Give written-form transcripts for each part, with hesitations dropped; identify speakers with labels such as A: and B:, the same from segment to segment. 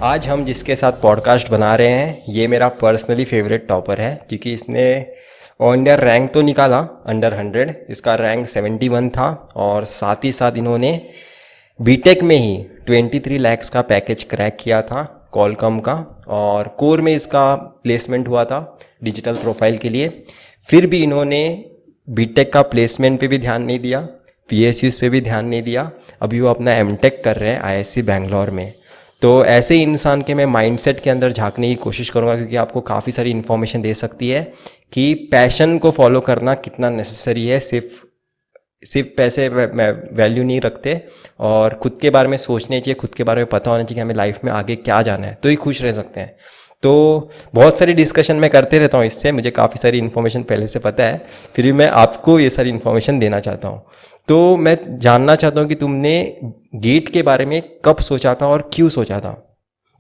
A: आज हम जिसके साथ पॉडकास्ट बना रहे हैं ये मेरा पर्सनली फेवरेट टॉपर है क्योंकि इसने ऑल इंडिया रैंक तो निकाला अंडर 100। इसका रैंक 71 था और साथ ही साथ इन्होंने बीटेक में ही 23 लैक्स का पैकेज क्रैक किया था कॉलकॉम का। और कोर में इसका प्लेसमेंट हुआ था डिजिटल प्रोफाइल के लिए। फिर भी इन्होंने बीटेक का प्लेसमेंट पे भी ध्यान नहीं दिया, पीएसयूज़ पे भी ध्यान नहीं दिया। अभी वो अपना एमटेक कर रहे हैं आईआईएससी बैंगलोर में। तो ऐसे इंसान के मैं माइंडसेट के अंदर झांकने की कोशिश करूंगा क्योंकि आपको काफ़ी सारी इन्फॉर्मेशन दे सकती है कि पैशन को फॉलो करना कितना नेसेसरी है। सिर्फ पैसे वैल्यू नहीं रखते और खुद के बारे में सोचने चाहिए, खुद के बारे में पता होना चाहिए कि हमें लाइफ में आगे क्या जाना है, तो ही खुश रह सकते हैं। तो बहुत सारी डिस्कशन मैं करते रहता हूँ इससे, मुझे काफ़ी सारी इन्फॉर्मेशन पहले से पता है, फिर भी मैं आपको ये सारी इन्फॉर्मेशन देना चाहता हूँ। तो मैं जानना चाहता हूँ कि तुमने गेट के बारे में कब सोचा था और क्यों सोचा था,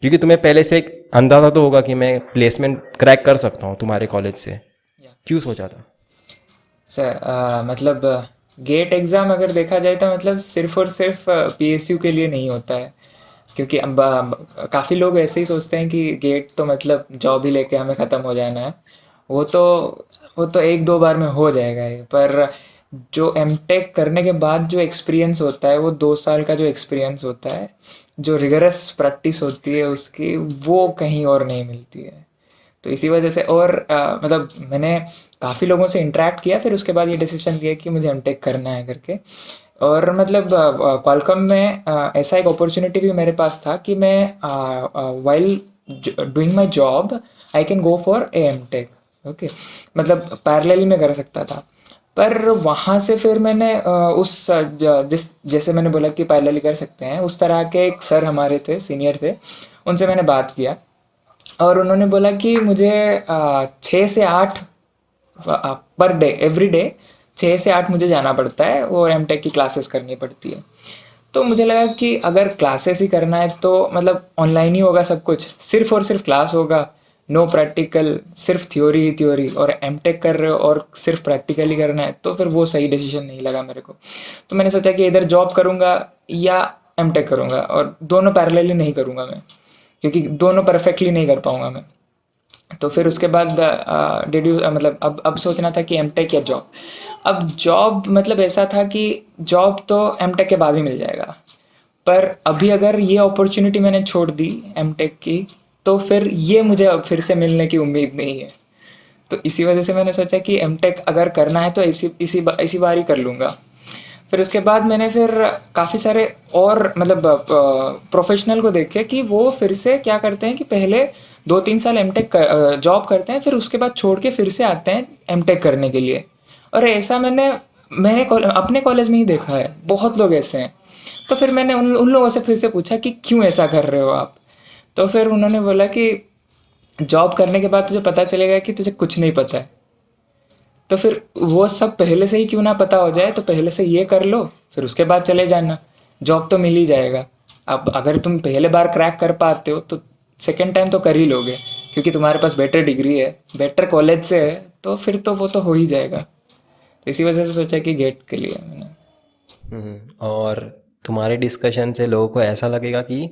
A: क्योंकि तुम्हें पहले से एक अंदाज़ा तो होगा कि मैं प्लेसमेंट क्रैक कर सकता हूँ तुम्हारे कॉलेज से। क्यों सोचा था?
B: सर मतलब गेट एग्ज़ाम अगर देखा जाए तो मतलब सिर्फ और सिर्फ पीएसयू के लिए नहीं होता है। क्योंकि अब काफ़ी लोग ऐसे ही सोचते हैं कि गेट तो मतलब जॉब ही लेके हमें ख़त्म हो जाना है। वो तो वो तो एक दो बार में हो जाएगा ये, पर जो एमटेक करने के बाद जो एक्सपीरियंस होता है, वो 2 साल का जो एक्सपीरियंस होता है, जो रिगरस प्रैक्टिस होती है उसकी, वो कहीं और नहीं मिलती है। तो इसी वजह से और मतलब मैंने काफ़ी लोगों से इंटरेक्ट किया, फिर उसके बाद ये डिसीजन लिया कि मुझे एमटेक करना है करके। और मतलब क्वालकॉम में ऐसा एक अपॉर्चुनिटी भी मेरे पास था कि मैं while doing my job I can go for a MTech. Okay, मतलब पैरेलली में कर सकता था। पर वहाँ से फिर मैंने जिस जैसे मैंने बोला कि पैरेलली कर सकते हैं, उस तरह के एक सर हमारे थे, सीनियर थे, उनसे मैंने बात किया। और उन्होंने बोला कि मुझे 6 से 8 पर डे, एवरी डे 6 से 8 मुझे जाना पड़ता है और एमटेक की क्लासेस करनी पड़ती है। तो मुझे लगा कि अगर क्लासेस ही करना है तो मतलब ऑनलाइन ही होगा सब कुछ, सिर्फ और सिर्फ क्लास होगा, नो प्रैक्टिकल, सिर्फ थ्योरी ही थ्योरी, और एमटेक कर रहे हो और सिर्फ प्रैक्टिकल ही करना है, तो फिर वो सही डिसीजन नहीं लगा मेरे को। तो मैंने सोचा कि इधर जॉब करूँगा या एमटेक करूँगा, और दोनों पैरेलली नहीं करूँगा मैं, क्योंकि दोनों परफेक्टली नहीं कर पाऊँगा मैं। तो फिर उसके बाद डिड्यू मतलब अब सोचना था कि एमटेक या जॉब। अब जॉब मतलब ऐसा था कि जॉब तो एमटेक के बाद भी मिल जाएगा, पर अभी अगर ये अपॉर्चुनिटी मैंने छोड़ दी एमटेक की, तो फिर ये मुझे अब फिर से मिलने की उम्मीद नहीं है। तो इसी वजह से मैंने सोचा कि एमटेक अगर करना है तो इसी बार ही कर लूँगा। फिर उसके बाद मैंने फिर काफ़ी सारे और मतलब प्रोफेशनल को देखे कि वो फिर से क्या करते हैं कि पहले 2-3 साल एमटेक जॉब करते हैं, फिर उसके बाद छोड़ के फिर से आते हैं एमटेक करने के लिए। और ऐसा मैंने अपने कॉलेज में ही देखा है, बहुत लोग ऐसे हैं। तो फिर मैंने उन उन लोगों से फिर से पूछा कि क्यों ऐसा कर रहे हो आप। तो फिर उन्होंने बोला कि जॉब करने के बाद तुझे पता चलेगा कि तुझे कुछ नहीं पता है। तो फिर वो सब पहले से ही क्यों ना पता हो जाए, तो पहले से ये कर लो, फिर उसके बाद चले जाना, जॉब तो मिल ही जाएगा। अब अगर तुम पहले बार क्रैक कर पाते हो तो सेकेंड टाइम तो कर ही लोगे, क्योंकि तुम्हारे पास बेटर डिग्री है, बेटर कॉलेज से है, तो फिर तो वो तो हो ही जाएगा। तो इसी वजह से सोचा कि गेट के लिए मैंने।
A: और तुम्हारे डिस्कशन से लोगों को ऐसा लगेगा कि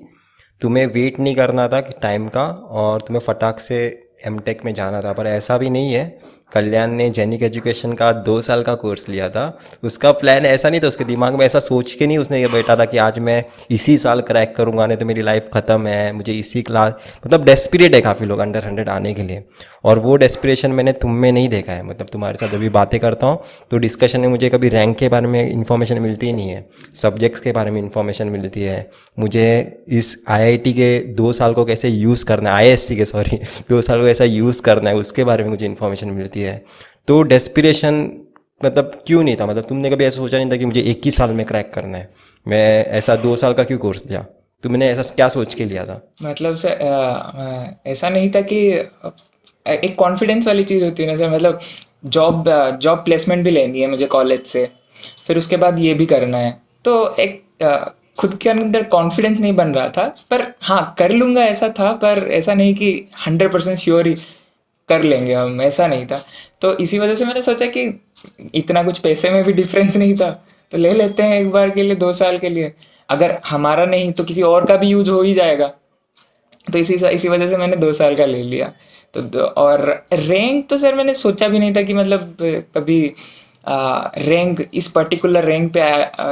A: तुम्हें वेट नहीं करना था कि टाइम का और तुम्हें फटाक से एमटेक में जाना था, पर ऐसा भी नहीं है। कल्याण ने जेनिक एजुकेशन का 2 साल का कोर्स लिया था। उसका प्लान ऐसा नहीं था, उसके दिमाग में ऐसा सोच के नहीं उसने ये बैठा था कि आज मैं इसी साल क्रैक करूंगा, नहीं तो मेरी लाइफ ख़त्म है, मुझे इसी क्लास, मतलब डेस्परेट है काफ़ी लोग अंडर 100 आने के लिए। और वो डेस्परेशन मैंने तुम में नहीं देखा है। मतलब तुम्हारे साथ जब भी बातें करता हूँ तो डिस्कशन में मुझे कभी रैंक के बारे में इन्फॉर्मेशन मिलती ही नहीं है, सब्जेक्ट्स के बारे में इन्फॉर्मेशन मिलती है मुझे। इस आईआईटी के 2 साल को कैसे यूज़ करना है, आईएससी के सॉरी 2 साल को कैसा यूज़ करना है, उसके बारे में मुझे इन्फॉर्मेशन मिलती है। तो डेस्पिरेशन मतलब क्यों नहीं था? मतलब तुमने कभी ऐसा सोचा नहीं था कि मुझे एक ही साल में क्रैक करना है? मैं ऐसा 2 साल का क्यों कोर्स लिया? तुमने ऐसा क्या सोच के लिया था?
B: मतलब से ऐसा नहीं था कि एक कॉन्फिडेंस वाली चीज़ होती है ना सर, मतलब जॉब जॉब प्लेसमेंट भी लेनी है मुझे कॉलेज से, फिर उसके बाद ये भी करना है। तो एक खुद के अंदर कॉन्फिडेंस नहीं बन रहा था, पर हाँ कर लूँगा ऐसा था, पर ऐसा नहीं कि 100% श्योर ही कर लेंगे हम, ऐसा नहीं था। तो इसी वजह से मैंने सोचा कि इतना कुछ पैसे में भी डिफरेंस नहीं था, तो ले लेते हैं एक बार के लिए, 2 साल के लिए। अगर हमारा नहीं तो किसी और का भी यूज हो ही जाएगा। तो इसी वजह से मैंने 2 साल का ले लिया। और रैंक तो सर मैंने सोचा भी नहीं था कि मतलब कभी रैंक इस पर्टिकुलर रैंक पे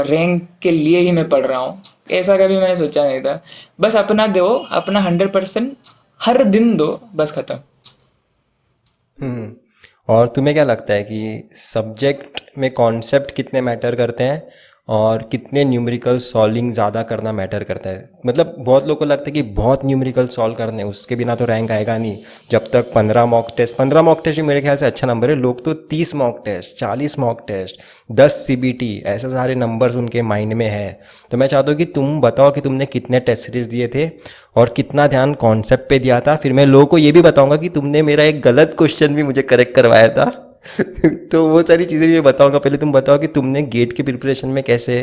B: रैंक के लिए ही मैं पढ़ रहा हूँ, ऐसा कभी मैंने सोचा नहीं था। बस अपना दो, अपना 100% हर दिन दो, बस खत्म।
A: हम्म। और तुम्हें क्या लगता है कि सब्जेक्ट में कॉन्सेप्ट कितने मैटर करते हैं और कितने न्यूमेरिकल सॉल्विंग ज़्यादा करना मैटर करता है? मतलब बहुत लोगों को लगता है कि बहुत न्यूमेरिकल सॉल्व करने हैं, उसके बिना तो रैंक आएगा नहीं। जब तक 15 मॉक टेस्ट भी मेरे ख्याल से अच्छा नंबर है। लोग तो 30 mock test, 40 mock test, 10 CBT, ऐसे सारे नंबर्स उनके माइंड में है। तो मैं चाहता हूँ कि तुम बताओ कि तुमने कितने टेस्ट सीरीज दिए थे और कितना ध्यान कॉन्सेप्ट पे दिया था। फिर मैं लोगों को ये भी बताऊंगा कि तुमने मेरा एक गलत क्वेश्चन भी मुझे करेक्ट करवाया था। तो वो सारी चीज़ें भी मैं बताऊंगा। पहले तुम बताओ कि तुमने गेट की प्रिपरेशन में कैसे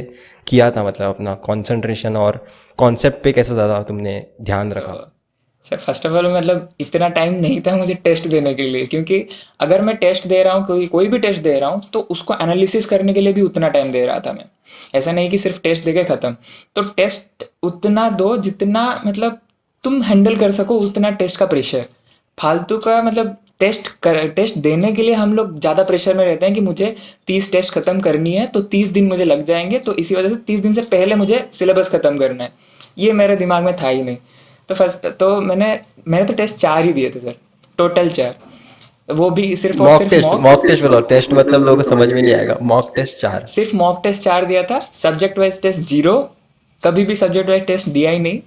A: किया था, मतलब अपना कंसंट्रेशन और कॉन्सेप्ट पे कैसे ज़्यादा तुमने ध्यान रखा।
B: तो सर फर्स्ट ऑफ ऑल मतलब इतना टाइम नहीं था मुझे टेस्ट देने के लिए, क्योंकि अगर मैं टेस्ट दे रहा हूँ, कोई कोई भी टेस्ट दे रहा हूँ, तो उसको एनालिसिस करने के लिए भी उतना टाइम दे रहा था मैं। ऐसा नहीं कि सिर्फ टेस्ट दे के ख़त्म। तो टेस्ट उतना दो जितना मतलब तुम हैंडल कर सको, उतना टेस्ट का प्रेशर। फालतू का मतलब टेस्ट देने के लिए हम लोग ज़्यादा प्रेशर में रहते हैं कि मुझे 30 टेस्ट खत्म करनी है, तो 30 दिन मुझे लग जाएंगे, तो इसी वजह से 30 दिन से पहले मुझे सिलेबस खत्म करना है। ये मेरे दिमाग में था ही नहीं। तो फर्स्ट तो मैंने तो टेस्ट 4 ही दिए थे सर, टोटल 4। वो भी सिर्फ और
A: मॉक
B: सिर्फ
A: टेस्ट,
B: मॉक।
A: मॉक टेस्ट बोलो, टेस्ट मतलब लोगों को समझ में नहीं आएगा। Mock test 4।
B: सिर्फ मॉक टेस्ट 4 दिया था, सब्जेक्ट वाइज टेस्ट 0। कभी भी सब्जेक्ट वाइज टेस्ट दिया ही नहीं।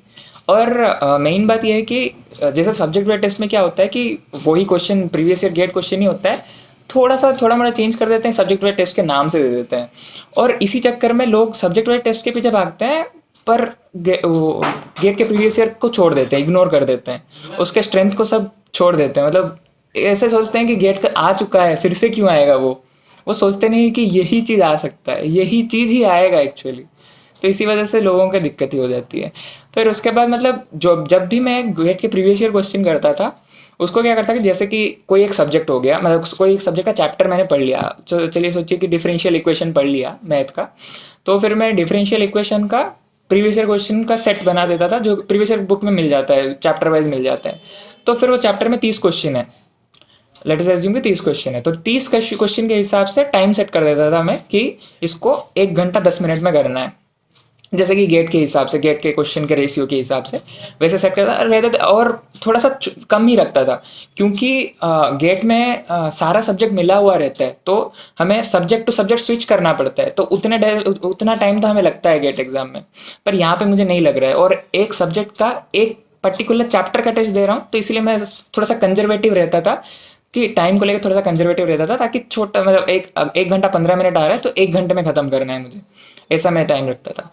B: और मेन बात यह है कि जैसे सब्जेक्ट वाइज टेस्ट में क्या होता है कि वही question previous year GATE question ही होता है, थोड़ा मोड़ा चेंज कर देते हैं, सब्जेक्ट वाइज टेस्ट के नाम से दे देते हैं। और इसी चक्कर में लोग सब्जेक्ट वाइज टेस्ट के पीछे भागते हैं, पर गेट के प्रीवियस ईयर को छोड़ देते हैं, इग्नोर कर देते हैं, उसके स्ट्रेंथ को सब छोड़ देते हैं। मतलब ऐसे सोचते हैं कि गेट का आ चुका है, फिर से क्यों आएगा। वो सोचते नहीं कि यही चीज़ आ सकता है, यही चीज़ ही आएगा एक्चुअली। तो इसी वजह से लोगों को दिक्कत ही हो जाती है। फिर उसके बाद मतलब जो जब भी मैं गेट के प्रीवियस ईयर क्वेश्चन करता था, उसको क्या करता कि जैसे कि कोई एक सब्जेक्ट हो गया, मतलब कोई एक सब्जेक्ट का चैप्टर मैंने पढ़ लिया, चलिए सोचिए कि डिफरेंशियल इक्वेशन पढ़ लिया मैथ का। तो फिर मैं डिफरेंशियल इक्वेशन का प्रीवियस ईयर क्वेश्चन का सेट बना देता था, जो प्रीवियस ईयर बुक में मिल जाता है, चैप्टर वाइज मिल जाता है। तो फिर वो चैप्टर में 30 क्वेश्चन है, लेट अस एज्यूम कि 30 क्वेश्चन है, तो 30 क्वेश्चन के हिसाब से टाइम सेट कर देता था मैं कि इसको 1 घंटा 10 मिनट में करना है। जैसे कि गेट के हिसाब से, गेट के क्वेश्चन के रेशियो के हिसाब से वैसे सेट करता रहता था। और थोड़ा सा कम ही रखता था, क्योंकि गेट में सारा सब्जेक्ट मिला हुआ रहता है, तो हमें सब्जेक्ट टू सब्जेक्ट स्विच करना पड़ता है, तो उतना टाइम तो हमें लगता है गेट एग्जाम में। पर यहाँ पे मुझे नहीं लग रहा है, और एक सब्जेक्ट का एक पर्टिकुलर चैप्टर का टेस्ट दे रहा हूँ, तो इसलिए मैं थोड़ा सा कंजर्वेटिव रहता था, कि टाइम को लेकर थोड़ा सा कंजर्वेटिव रहता था, ताकि छोटा मतलब 1 घंटा 15 मिनट आ रहा है तो 1 घंटे में ख़त्म करना है मुझे, ऐसा मैं टाइम रखता था।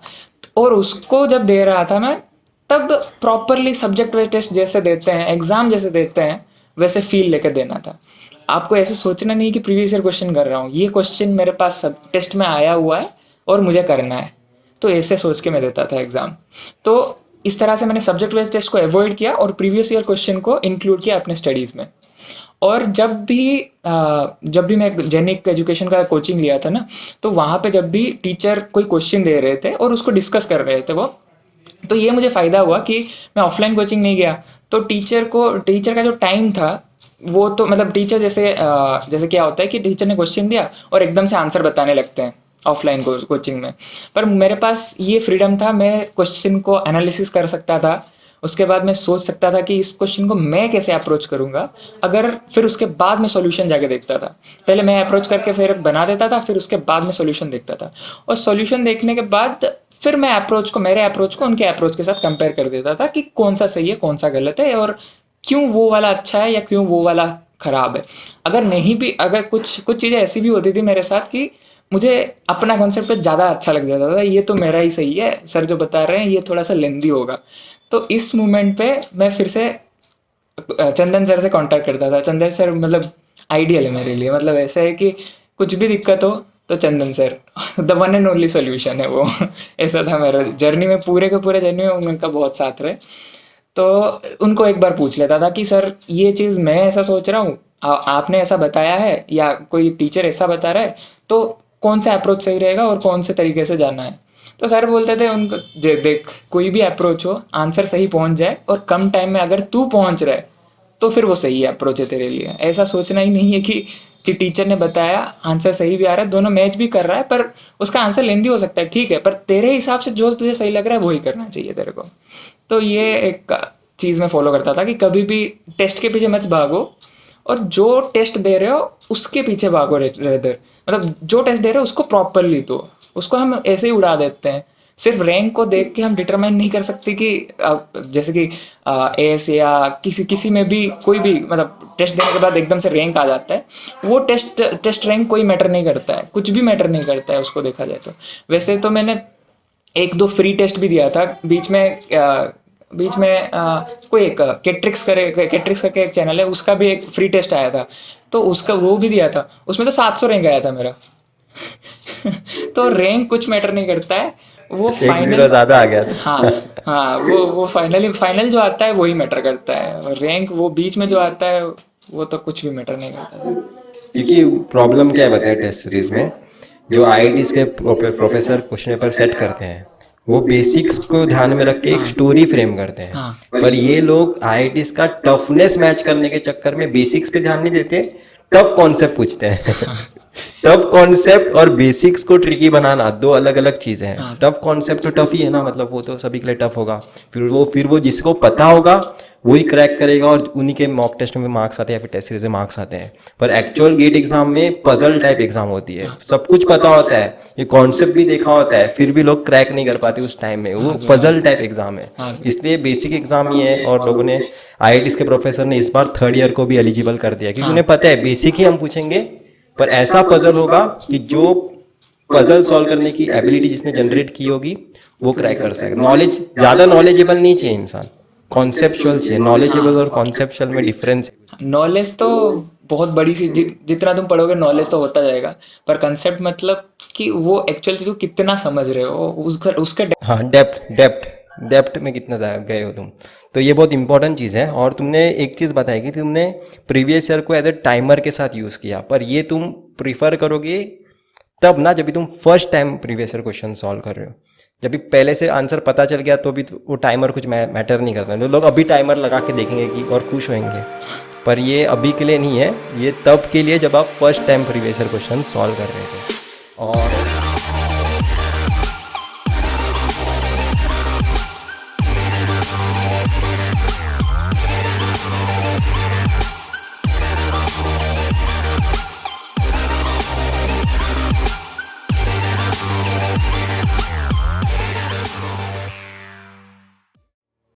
B: और उसको जब दे रहा था मैं, तब प्रॉपरली सब्जेक्ट वाइज टेस्ट जैसे देते हैं, एग्जाम जैसे देते हैं, वैसे फील लेकर देना था। आपको ऐसे सोचना नहीं कि प्रीवियस ईयर क्वेश्चन कर रहा हूँ, ये क्वेश्चन मेरे पास सब टेस्ट में आया हुआ है और मुझे करना है। तो ऐसे सोच के मैं देता था एग्ज़ाम। तो इस तरह से मैंने सब्जेक्ट वाइज टेस्ट को अवॉइड किया और प्रीवियस ईयर क्वेश्चन को इंक्लूड किया अपने स्टडीज़ में। और जब भी मैं जेनिक एजुकेशन का कोचिंग लिया था ना, तो वहाँ पे जब भी टीचर कोई क्वेश्चन दे रहे थे और उसको डिस्कस कर रहे थे वो, तो ये मुझे फ़ायदा हुआ कि मैं ऑफलाइन कोचिंग नहीं गया। तो टीचर का जो टाइम था, वो तो मतलब टीचर जैसे क्या होता है कि टीचर ने क्वेश्चन दिया और एकदम से आंसर बताने लगते हैं ऑफलाइन कोचिंग में। पर मेरे पास ये फ्रीडम था, मैं क्वेश्चन को एनालिसिस कर सकता था, उसके बाद मैं सोच सकता था कि इस क्वेश्चन को मैं कैसे अप्रोच करूँगा। अगर फिर उसके बाद मैं सॉल्यूशन जाके देखता था। पहले मैं अप्रोच करके फिर बना देता था, फिर उसके बाद मैं सॉल्यूशन देखता था, और सॉल्यूशन देखने के बाद फिर मैं मेरे अप्रोच को उनके अप्रोच के साथ कंपेयर कर देता था कि कौन सा सही है, कौन सा गलत है, और क्यों वो वाला अच्छा है या क्यों वो वाला खराब है। अगर नहीं भी, अगर कुछ कुछ चीज़ें ऐसी भी होती थी मेरे साथ कि मुझे अपना कॉन्सेप्ट पे ज़्यादा अच्छा लग जाता था, ये तो मेरा ही सही है, सर जो बता रहे हैं ये थोड़ा सा लेंदी होगा। तो इस मोमेंट पे मैं फिर से चंदन सर से कांटेक्ट करता था। चंदन सर मतलब आइडियल है मेरे लिए, मतलब ऐसा है कि कुछ भी दिक्कत हो तो Chandan sir the one and only solution है वो। ऐसा था मेरा जर्नी में, पूरे के पूरे जर्नी में उनका बहुत साथ रहे। तो उनको एक बार पूछ लेता था कि सर ये चीज़ मैं ऐसा सोच रहा हूँ, आपने ऐसा बताया है या कोई टीचर ऐसा बता रहा है, तो कौन सा अप्रोच सही रहेगा और कौन से तरीके से जाना है। तो सर बोलते थे उनको, देख कोई भी अप्रोच हो, आंसर सही पहुंच जाए और कम टाइम में अगर तू पहुंच रहा है तो फिर वो सही अप्रोच है तेरे लिए। ऐसा सोचना ही नहीं है कि टीचर ने बताया आंसर सही भी आ रहा है, दोनों मैच भी कर रहा है, पर उसका आंसर लेंदी हो सकता है, ठीक है, पर तेरे हिसाब से जो तुझे सही लग रहा है वही करना चाहिए तेरे को। तो ये एक चीज़ मैं फॉलो करता था कि कभी भी टेस्ट के पीछे मत भागो, और जो टेस्ट दे रहे हो उसके पीछे भागो रेदर। मतलब जो टेस्ट दे रहे हो उसको प्रॉपरली दो, उसको हम ऐसे ही उड़ा देते हैं। सिर्फ रैंक को देख के हम डिटरमाइन नहीं कर सकते कि जैसे कि एस या किसी किसी में भी कोई भी, मतलब टेस्ट देने के बाद एकदम से रैंक आ जाता है। वो टेस्ट रैंक कोई मैटर नहीं करता है, कुछ भी मैटर नहीं करता है उसको देखा जाए तो। वैसे तो मैंने एक दो फ्री टेस्ट भी दिया था बीच में। कोई एक केट्रिक्स करके एक चैनल है, उसका भी एक फ्री टेस्ट आया था, तो उसका वो भी दिया था। उसमें तो 700 रैंक आया था मेरा। तो रैंक कुछ मैटर नहीं करता है, वो
A: एक जीरो
B: फाइनल।
A: ज़्यादा आ गया था।
B: हाँ हाँ, वो फाइनल जो आता है वही मैटर करता है, और रैंक वो बीच में जो आता है वो तो कुछ भी मैटर नहीं करता है।
A: क्योंकि प्रॉब्लम क्या है बताए टेस्ट सीरीज में, जो आईआईटीज के प्रोफेसर क्वेश्चन पेपर सेट करते हैं वो बेसिक्स को ध्यान में रख के एक स्टोरी फ्रेम करते हैं।
B: हाँ
A: पर ये लोग आईआईटीज का टफनेस मैच करने के चक्कर में बेसिक्स पे ध्यान नहीं देते, टफ कॉन्सेप्ट पूछते हैं। टफ कॉन्सेप्ट और बेसिक्स को ट्रिकी बनाना दो अलग अलग चीजें हैं।
B: हाँ
A: टफ कॉन्सेप्ट तो टफ ही है ना, मतलब वो तो सभी के लिए टफ होगा। फिर वो जिसको पता होगा वही क्रैक करेगा, और उन्हीं के मॉक टेस्ट में मार्क्स आते हैं या फिर टेस्ट सीरीज में मार्क्स आते हैं। पर एक्चुअल गेट एग्जाम में पजल टाइप एग्जाम होती है, सब कुछ पता होता है, ये कॉन्सेप्ट भी देखा होता है, फिर भी लोग क्रैक नहीं कर पाते उस टाइम में। वो पजल टाइप एग्जाम है,
B: हाँ
A: इसलिए बेसिक एग्जाम ही है। और लोगों ने आईआईटीज के प्रोफेसर ने इस बार थर्ड ईयर को भी एलिजिबल कर दिया, क्योंकि उन्हें पता है बेसिक ही हम पूछेंगे, पर ऐसा पजल होगा कि जो पजल सॉल्व करने की एबिलिटी जिसने जनरेट की होगी वो क्रैक कर सकेगा। नॉलेज ज़्यादा नॉलेजेबल नहीं चाहिए इंसान, कॉन्सेप्चुअल चाहिए। नॉलेजेबल और कॉन्सेप्चुअल में डिफरेंस है।
B: नॉलेज तो बहुत बड़ी सी, जितना तुम पढ़ोगे नॉलेज तो होता जाएगा, पर कंसेप्ट मतलब कि वो एक्चुअल चीज़ को कितना समझ रहे हो, उसका उसका
A: हाँ, डेप्थ में कितना गए हो तुम, तो ये बहुत इंपॉर्टेंट चीज़ है। और तुमने एक चीज़ बताई कि तुमने प्रीवियस ईयर को एज ए टाइमर के साथ यूज़ किया, पर ये तुम प्रीफर करोगे तब ना जब भी तुम first time previous year question solve कर रहे हो। जब भी पहले से आंसर पता चल गया तो भी वो टाइमर कुछ मैटर नहीं करता। तो लोग अभी टाइमर लगा के देखेंगे कि और खुश होंगे, पर ये अभी के लिए नहीं है, ये तब के लिए जब आप first time previous year question solve कर रहे थे। और